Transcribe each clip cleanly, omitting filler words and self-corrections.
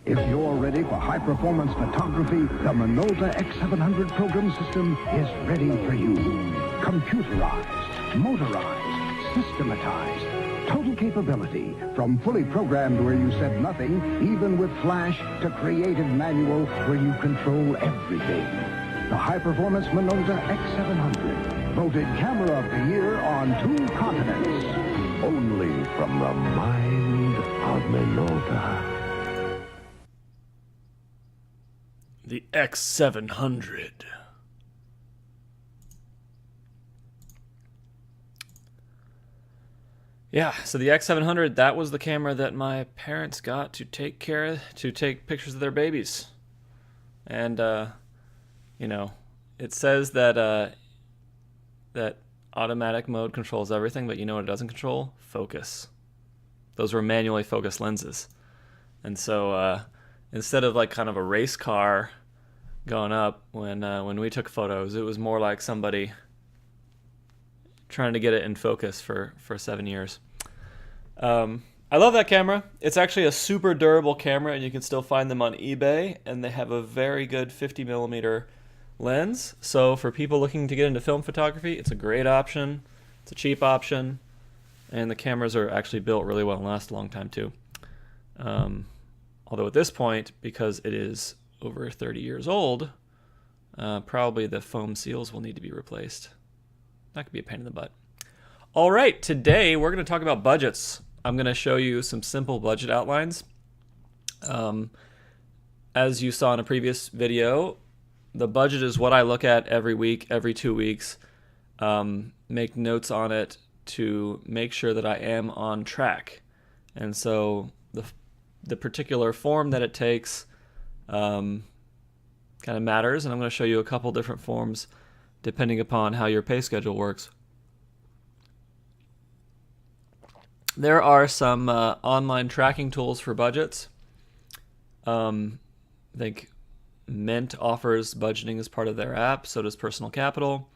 If you're ready for high-performance photography, the Minolta X700 program system is ready for you. Computerized, motorized, systematized, total capability, from fully programmed where you said nothing, even with flash, to creative manual where you control everything. The high-performance Minolta X700, voted Camera of the Year on 2 continents. Only from the mind of Minolta. The X700. Yeah, so the X700, that was the camera that my parents got to take pictures of their babies. And, you know, it says that that automatic mode controls everything, but you know what it doesn't control? Focus. Those were manually focused lenses. And so instead of like kind of a race car going up when we took photos, it was more like somebody trying to get it in focus for 7 years. I love that camera. It's actually a super durable camera, and you can still find them on eBay, and they have a very good 50 millimeter lens. So for people looking to get into film photography, it's a great option. It's a cheap option, and the cameras are actually built really well and last a long time too. Although at this point, because it is over 30 years old, probably the foam seals will need to be replaced. That could be a pain in the butt. All right, today we're going to talk about budgets. I'm going to show you some simple budget outlines. As you saw in a previous video, the budget is what I look at every week, every 2 weeks, make notes on it to make sure that I am on track. And so the particular form that it takes kind of matters, and I'm going to show you a couple different forms depending upon how your pay schedule works. There are some online tracking tools for budgets. I think Mint offers budgeting as part of their app, so does Personal Capital.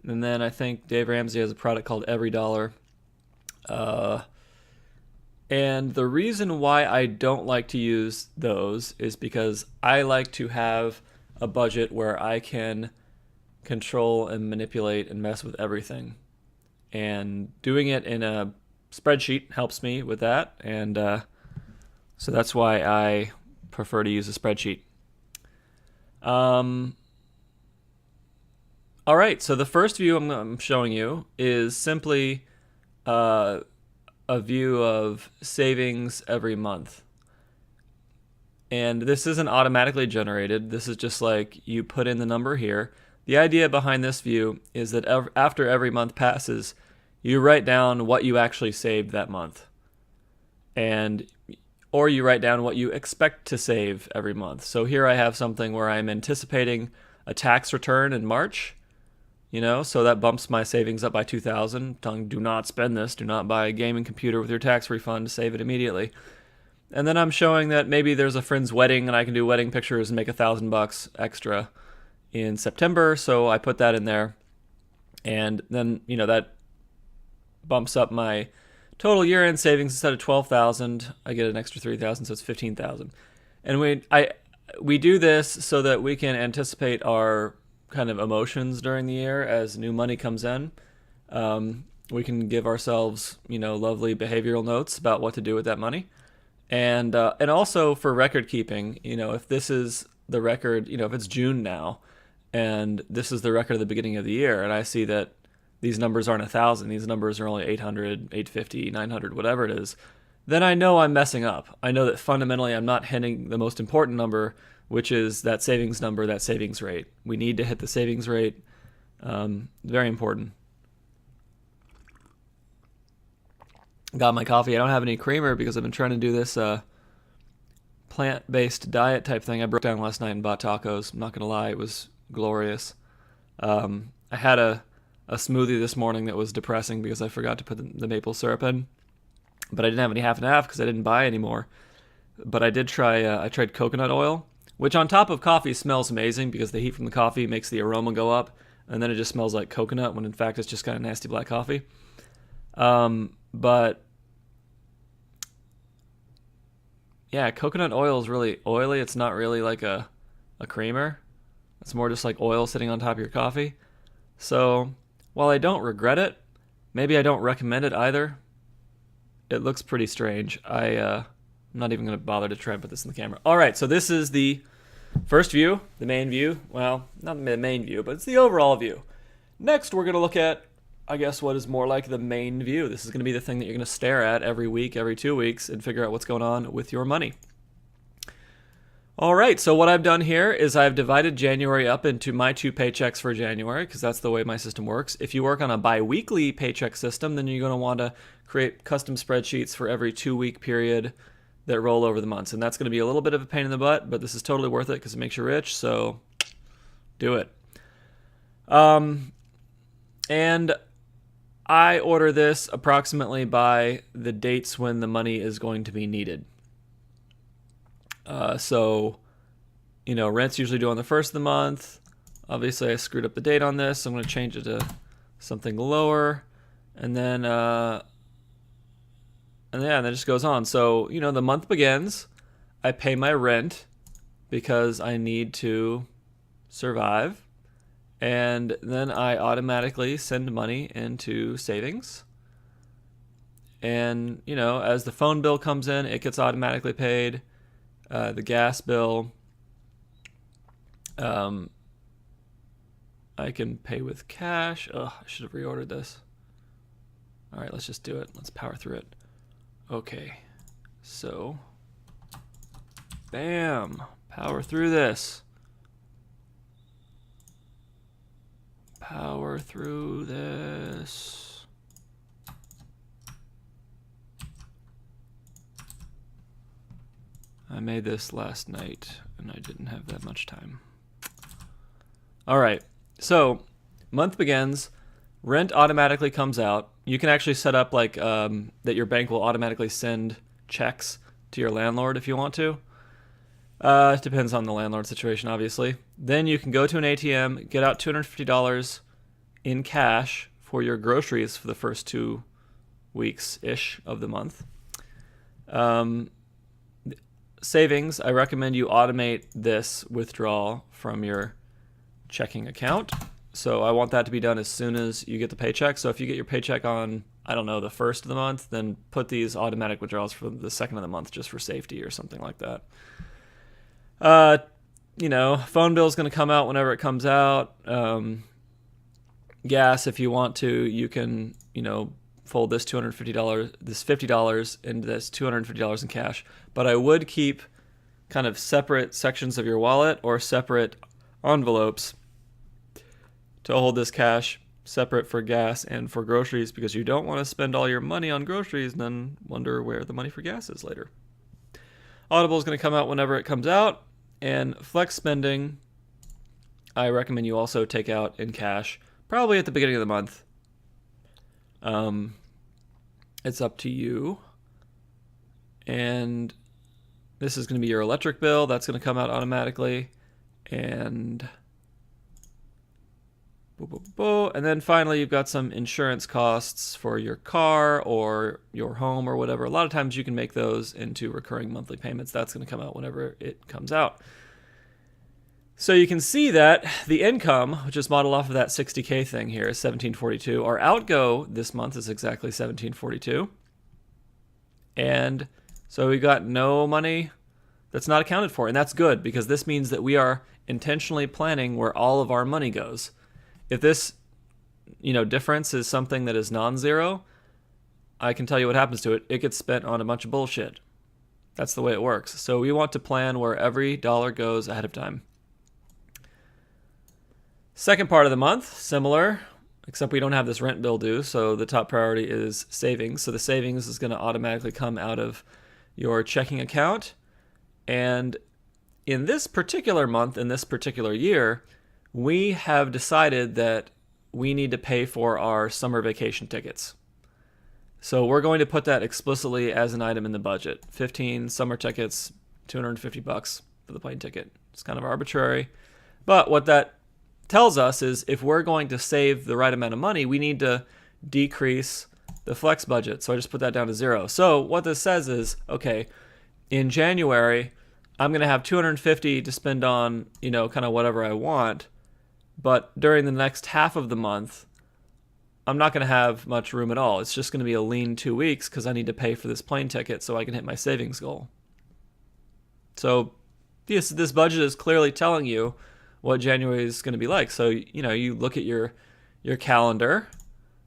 And then I think Dave Ramsey has a product called Every Dollar. And the reason why I don't like to use those is because I like to have a budget where I can control and manipulate and mess with everything. And doing it in a spreadsheet helps me with that. And so that's why I prefer to use a spreadsheet. All right, so the first view I'm showing you is simply a view of savings every month. And this isn't automatically generated. This is just like you put in the number here. The idea behind this view is that after every month passes, you write down what you actually saved that month. Or you write down what you expect to save every month. So here I have something where I'm anticipating a tax return in March, so that bumps my savings up by $2,000. Telling do not spend this, do not buy a gaming computer with your tax refund, save it immediately. And then I'm showing that maybe there's a friend's wedding and I can do wedding pictures and make $1,000 extra in September, so I put that in there. And then, that bumps up my total year-end savings. Instead of $12,000, I get an extra $3,000, so it's $15,000. And we do this so that we can anticipate our kind of emotions during the year as new money comes in. We can give ourselves, lovely behavioral notes about what to do with that money, and also for record keeping. If this is the record, if it's June now, and this is the record at the beginning of the year, and I see that these numbers aren't 1,000, these numbers are only 800, 850, 900, whatever it is, then I know I'm messing up. I know that fundamentally I'm not hitting the most important number, which is that savings number, that savings rate. We need to hit the savings rate. Very important. Got my coffee. I don't have any creamer because I've been trying to do this plant-based diet type thing. I broke down last night and bought tacos. I'm not going to lie, it was glorious. I had a smoothie this morning that was depressing because I forgot to put the maple syrup in. But I didn't have any half and half because I didn't buy any more. But I did try, I tried coconut oil, which on top of coffee smells amazing because the heat from the coffee makes the aroma go up. And then it just smells like coconut when in fact it's just kind of nasty black coffee. But yeah, coconut oil is really oily. It's not really like a creamer. It's more just like oil sitting on top of your coffee. So while I don't regret it, maybe I don't recommend it either. It looks pretty strange. I'm not even going to bother to try and put this in the camera. All right, so this is the first view, the main view. Well, not the main view, but it's the overall view. Next, we're going to look at, I guess, what is more like the main view. This is going to be the thing that you're going to stare at every week, every 2 weeks, and figure out what's going on with your money. All right, so what I've done here is I've divided January up into my 2 paychecks for January, because that's the way my system works. If you work on a bi-weekly paycheck system, then you're going to want to create custom spreadsheets for every 2-week period that roll over the months. And that's going to be a little bit of a pain in the butt, but this is totally worth it because it makes you rich, so do it. And I order this approximately by the dates when the money is going to be needed. So, rent's usually due on the first of the month. Obviously, I screwed up the date on this, so I'm going to change it to something lower. And then it just goes on. So, the month begins. I pay my rent because I need to survive. And then I automatically send money into savings. And, as the phone bill comes in, it gets automatically paid. The gas bill, I can pay with cash. I should have reordered this. All right, let's just do it. Let's power through it. Okay, so, bam, power through this. Power through this. I made this last night, and I didn't have that much time. All right, so month begins. Rent automatically comes out. You can actually set up like that your bank will automatically send checks to your landlord if you want to. It depends on the landlord situation, obviously. Then you can go to an ATM, get out $250 in cash for your groceries for the first 2 weeks-ish of the month. Savings, I recommend you automate this withdrawal from your checking account. So I want that to be done as soon as you get the paycheck. So if you get your paycheck on, I don't know, the first of the month, then put these automatic withdrawals for the second of the month just for safety or something like that. Phone bill is going to come out whenever it comes out. Gas, if you want to, you can, fold this $250, this $50 into this $250 in cash. But I would keep kind of separate sections of your wallet or separate envelopes to hold this cash separate for gas and for groceries, because you don't want to spend all your money on groceries and then wonder where the money for gas is later. Audible is going to come out whenever it comes out. And flex spending, I recommend you also take out in cash, probably at the beginning of the month. It's up to you. And this is going to be your electric bill. That's going to come out automatically. And then finally, you've got some insurance costs for your car or your home or whatever. A lot of times you can make those into recurring monthly payments. That's going to come out whenever it comes out. So you can see that the income, which is modeled off of that 60K thing here, is 1742. Our outgo this month is exactly 1742. And so we got no money that's not accounted for. And that's good, because this means that we are intentionally planning where all of our money goes. If this, difference is something that is non-zero, I can tell you what happens to it. It gets spent on a bunch of bullshit. That's the way it works. So we want to plan where every dollar goes ahead of time. Second part of the month, similar, except we don't have this rent bill due, so the top priority is savings. So the savings is going to automatically come out of your checking account. And in this particular month, in this particular year, we have decided that we need to pay for our summer vacation tickets. So we're going to put that explicitly as an item in the budget. 15 summer tickets, $250 for the plane ticket. It's kind of arbitrary. But what that tells us is if we're going to save the right amount of money, we need to decrease the flex budget. So I just put that down to 0. So what this says is, okay, in January, I'm going to have 250 to spend on, kind of whatever I want. But during the next half of the month, I'm not going to have much room at all. It's just going to be a lean 2 weeks because I need to pay for this plane ticket so I can hit my savings goal. So this budget is clearly telling you what January is going to be like. So, you look at your calendar,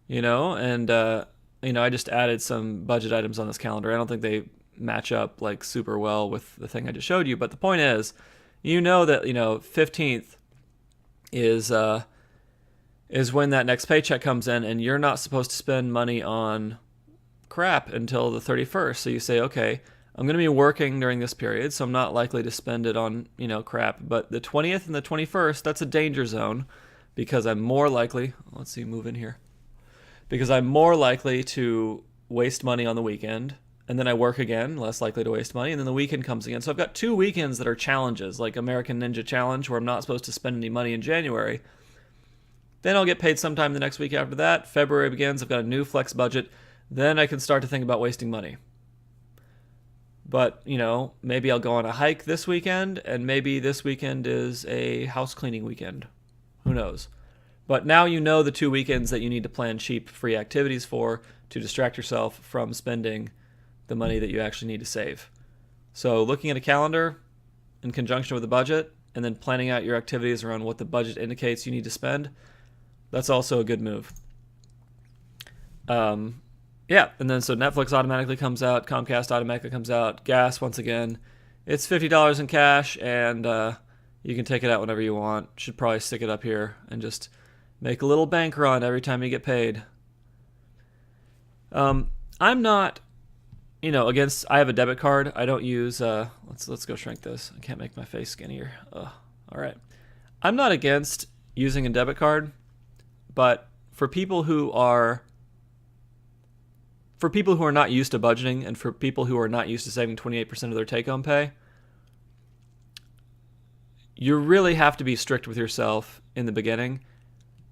and, I just added some budget items on this calendar. I don't think they match up like super well with the thing I just showed you. But the point is, that, 15th is when that next paycheck comes in, and you're not supposed to spend money on crap until the 31st. So you say, okay, I'm going to be working during this period, so I'm not likely to spend it on, crap. But the 20th and the 21st, that's a danger zone because I'm more likely, let's see, move in here, because I'm more likely to waste money on the weekend. And then I work again, less likely to waste money, and then the weekend comes again. So I've got 2 weekends that are challenges, like American Ninja Challenge, where I'm not supposed to spend any money in January. Then I'll get paid sometime the next week after that. February begins. I've got a new flex budget. Then I can start to think about wasting money. But, maybe I'll go on a hike this weekend, and maybe this weekend is a house cleaning weekend. Who knows? But now you know the 2 weekends that you need to plan cheap, free activities for to distract yourself from spending the money that you actually need to save. So looking at a calendar in conjunction with a budget, and then planning out your activities around what the budget indicates you need to spend, that's also a good move. Yeah, and then so Netflix automatically comes out, Comcast automatically comes out, gas, once again, it's $50 in cash, and you can take it out whenever you want. Should probably stick it up here and just make a little bank run every time you get paid. I'm not, against, I have a debit card. I don't use, let's go shrink this. I can't make my face skinnier. All right. I'm not against using a debit card, but for people who are not used to budgeting, and for people who are not used to saving 28% of their take-home pay, you really have to be strict with yourself in the beginning.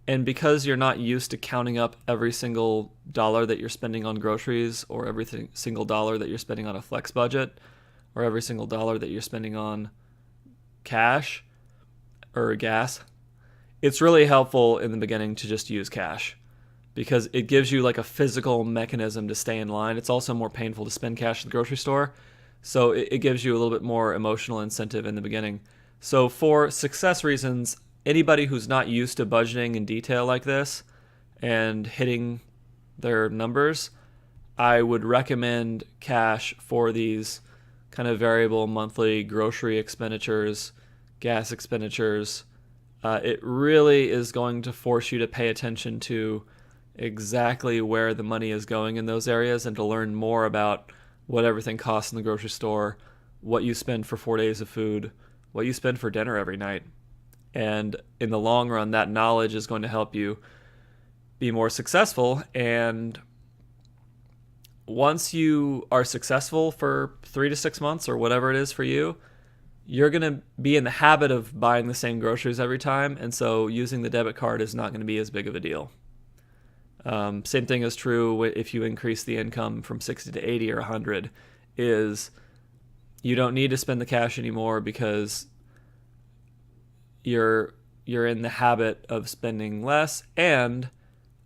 And because you're not used to counting up every single dollar that you're spending on groceries, or every single dollar that you're spending on a flex budget, or every single dollar that you're spending on cash or gas, it's really helpful in the beginning to just use cash, because it gives you like a physical mechanism to stay in line. It's also more painful to spend cash at the grocery store, so it gives you a little bit more emotional incentive in the beginning. So for success reasons, anybody who's not used to budgeting in detail like this and hitting their numbers, I would recommend cash for these kind of variable monthly grocery expenditures, gas expenditures. It really is going to force you to pay attention to exactly where the money is going in those areas, and to learn more about what everything costs in the grocery store, what you spend for 4 days of food, what you spend for dinner every night. And in the long run, that knowledge is going to help you be more successful. And once you are successful for 3 to 6 months, or whatever it is for you, you're going to be in the habit of buying the same groceries every time. And so using the debit card is not going to be as big of a deal. Same thing is true if you increase the income from 60 to 80 or 100, is you don't need to spend the cash anymore because you're in the habit of spending less, and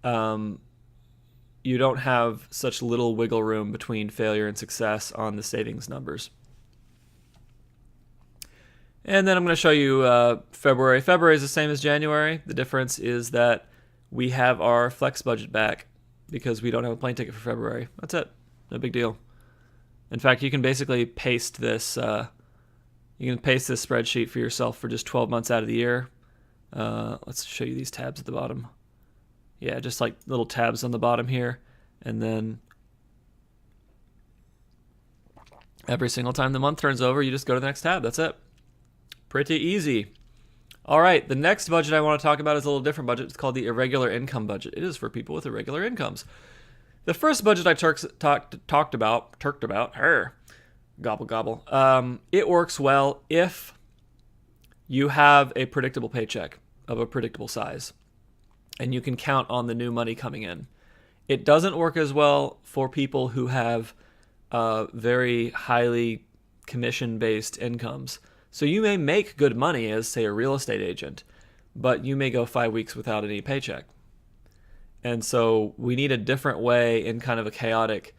you don't have such little wiggle room between failure and success on the savings numbers. And then I'm going to show you February. February is the same as January. The difference is that we have our flex budget back because we don't have a plane ticket for February. That's it. No big deal. In fact, you can basically paste this. You can paste this spreadsheet for yourself for just 12 months out of the year. Let's show you these tabs at the bottom. Yeah, just like little tabs on the bottom here. And then every single time the month turns over, you just go to the next tab. That's it. Pretty easy. All right, the next budget I want to talk about is a little different budget. It's called the irregular income budget. It is for people with irregular incomes. The first budget I talked about, gobble gobble. It works well if you have a predictable paycheck of a predictable size, and you can count on the new money coming in. It doesn't work as well for people who have very highly commission-based incomes. So you may make good money as, say, a real estate agent, but you may go 5 weeks without any paycheck. And so we need a different way in kind of a chaotic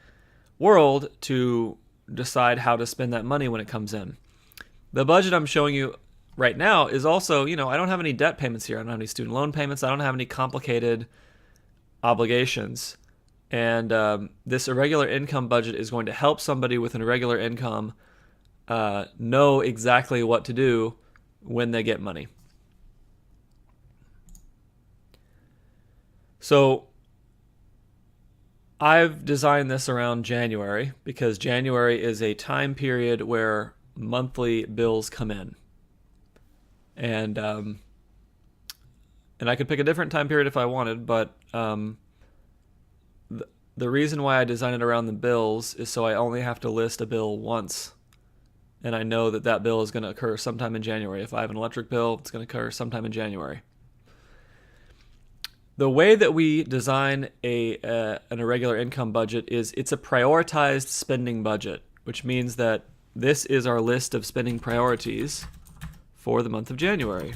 world to decide how to spend that money when it comes in. The budget I'm showing you right now is also, I don't have any debt payments here. I don't have any student loan payments. I don't have any complicated obligations. And this irregular income budget is going to help somebody with an irregular income know exactly what to do when they get money. So I've designed this around January because January is a time period where monthly bills come in. And I could pick a different time period if I wanted, but the reason why I designed it around the bills is so I only have to list a bill once. And I know that that bill is going to occur sometime in January. If I have an electric bill, it's going to occur sometime in January. The way that we design an irregular income budget is it's a prioritized spending budget, which means that this is our list of spending priorities for the month of January.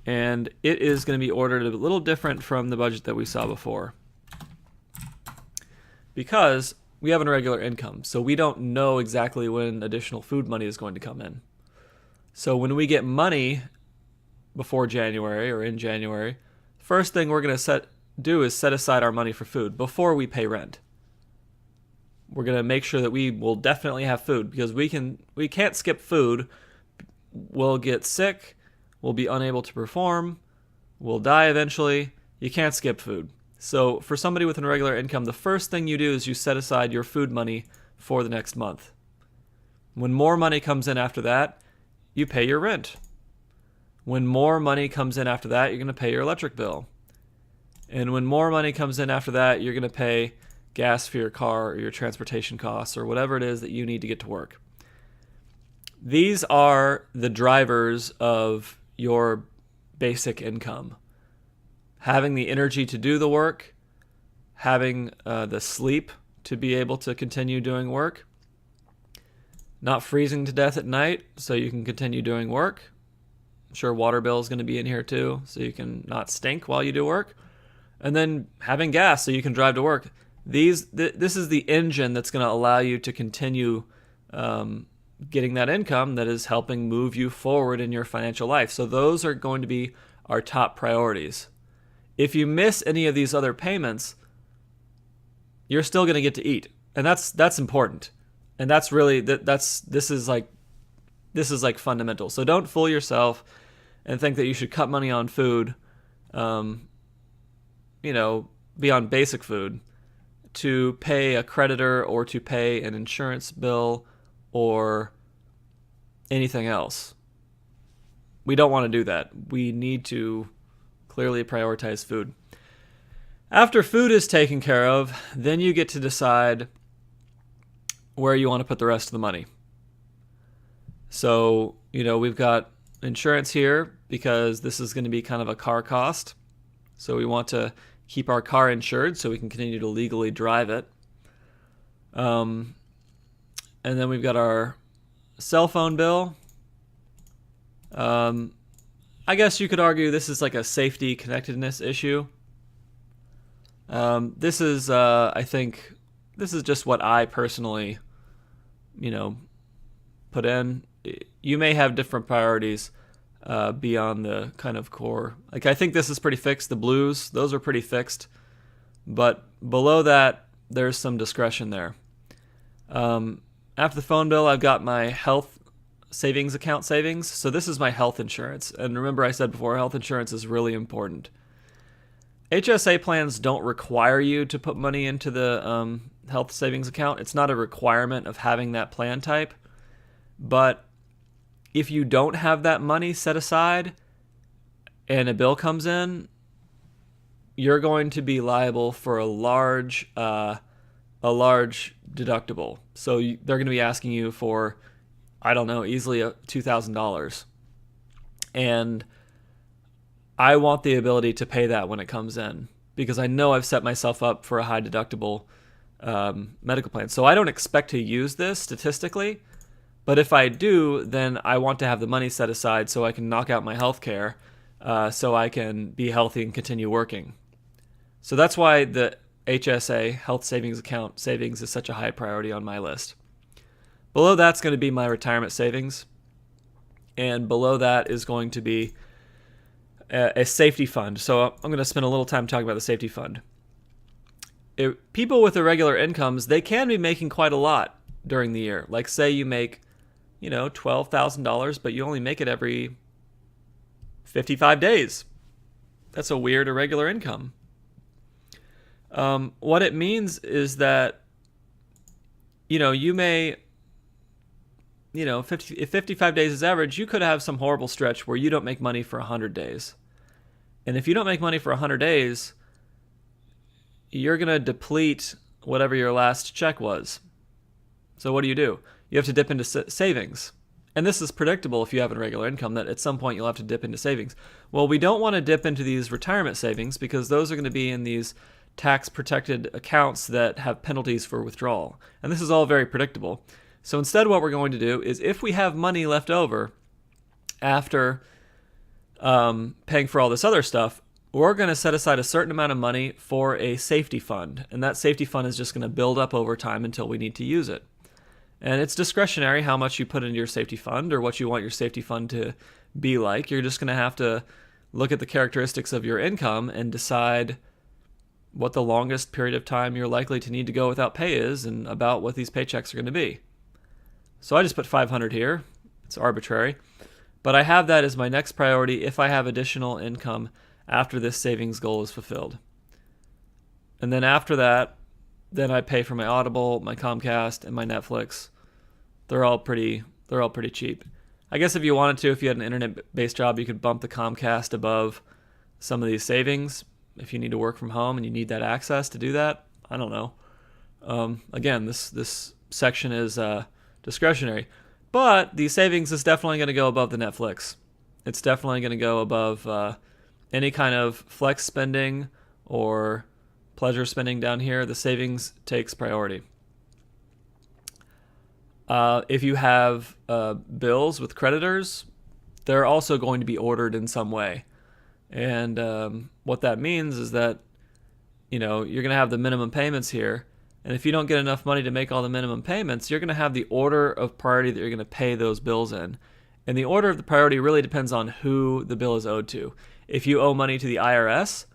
And it is going to be ordered a little different from the budget that we saw before, because we have an irregular income, so we don't know exactly when additional food money is going to come in. So when we get money before January or in January, first thing we're going to do is set aside our money for food before we pay rent. We're going to make sure that we will definitely have food, because we can't skip food. We'll get sick, we'll be unable to perform, we'll die eventually. You can't skip food. So for somebody with an irregular income, the first thing you do is you set aside your food money for the next month. When more money comes in after that, you pay your rent. When more money comes in after that, you're going to pay your electric bill. And when more money comes in after that, you're going to pay gas for your car or your transportation costs or whatever it is that you need to get to work. These are the drivers of your basic income. Having the energy to do the work, having the sleep to be able to continue doing work, not freezing to death at night so you can continue doing work. I'm sure water bill is going to be in here too, so you can not stink while you do work. And then having gas so you can drive to work. This is the engine that's going to allow you to continue getting that income that is helping move you forward in your financial life. So those are going to be our top priorities. If you miss any of these other payments, you're still going to get to eat, and that's important. And that's really this is like fundamental. So don't fool yourself and think that you should cut money on food, beyond basic food, to pay a creditor or to pay an insurance bill or anything else. We don't want to do that. We need to clearly prioritize food. After food is taken care of, then you get to decide where you want to put the rest of the money. So, we've got insurance here because this is going to be kind of a car cost. So we want to keep our car insured so we can continue to legally drive it. And then we've got our cell phone bill. I guess you could argue this is like a safety connectedness issue. This is, I think, this is just what I personally, put in. You may have different priorities beyond the kind of core. Like, I think this is pretty fixed. The blues, those are pretty fixed. But below that, there's some discretion there. After the phone bill, I've got my health savings account savings. So this is my health insurance. And remember, I said before, health insurance is really important. HSA plans don't require you to put money into the health savings account. It's not a requirement of having that plan type. But if you don't have that money set aside and a bill comes in, you're going to be liable for a large deductible. So they're going to be asking you for, I don't know, easily $2,000. And I want the ability to pay that when it comes in, because I know I've set myself up for a high deductible medical plan. So I don't expect to use this statistically, but if I do, then I want to have the money set aside so I can knock out my health care, so I can be healthy and continue working. So that's why the HSA, Health Savings Account savings, is such a high priority on my list. Below that's going to be my retirement savings, and below that is going to be a safety fund. So I'm going to spend a little time talking about the safety fund. People with irregular incomes, they can be making quite a lot during the year. Like say you make, $12,000, but you only make it every 55 days. That's a weird irregular income. What it means is that, you may, if 55 days is average, you could have some horrible stretch where you don't make money for 100 days. And if you don't make money for 100 days, you're going to deplete whatever your last check was. So what do? You have to dip into savings. And this is predictable if you have a regular income, that at some point you'll have to dip into savings. Well, we don't want to dip into these retirement savings because those are going to be in these tax-protected accounts that have penalties for withdrawal. And this is all very predictable. So instead what we're going to do is, if we have money left over after paying for all this other stuff, we're going to set aside a certain amount of money for a safety fund. And that safety fund is just going to build up over time until we need to use it. And it's discretionary how much you put into your safety fund or what you want your safety fund to be like. You're just going to have to look at the characteristics of your income and decide what the longest period of time you're likely to need to go without pay is, and about what these paychecks are going to be. So I just put 500 here. It's arbitrary. But I have that as my next priority if I have additional income after this savings goal is fulfilled. And then after that, then I pay for my Audible, my Comcast, and my Netflix. They're all pretty cheap. I guess if you wanted to, if you had an internet-based job, you could bump the Comcast above some of these savings if you need to work from home and you need that access to do that. I don't know. Again, this section is discretionary. But the savings is definitely going to go above the Netflix. It's definitely going to go above any kind of flex spending or pleasure spending down here. The savings takes priority. If you have bills with creditors, they're also going to be ordered in some way. And what that means is that, you're going to have the minimum payments here. And if you don't get enough money to make all the minimum payments, you're going to have the order of priority that you're going to pay those bills in. And the order of the priority really depends on who the bill is owed to. If you owe money to the IRS,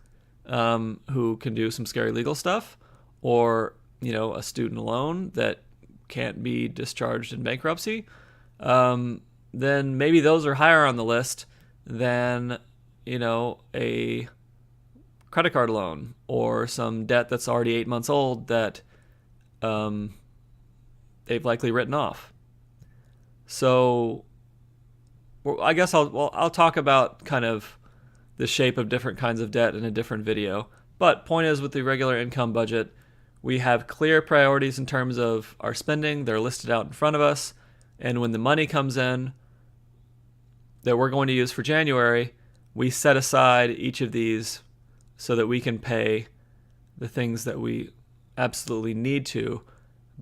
who can do some scary legal stuff, or, a student loan that can't be discharged in bankruptcy, then maybe those are higher on the list than, a credit card loan or some debt that's already 8 months old that they've likely written off. So I guess I'll talk about kind of the shape of different kinds of debt in a different video. But point is, with the regular income budget, we have clear priorities in terms of our spending. They're listed out in front of us. And when the money comes in that we're going to use for January, we set aside each of these so that we can pay the things that we absolutely need to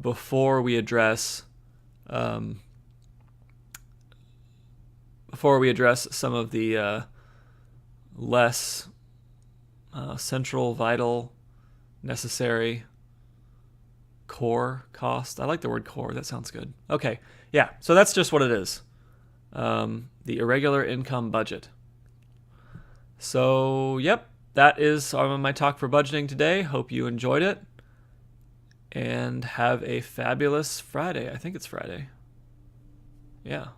before we address some of the less central, vital, necessary core cost. I like the word core. That sounds good. Okay. Yeah. So that's just what it is. The irregular income budget. So, yep. That is my talk for budgeting today. Hope you enjoyed it. And have a fabulous Friday. I think it's Friday. Yeah.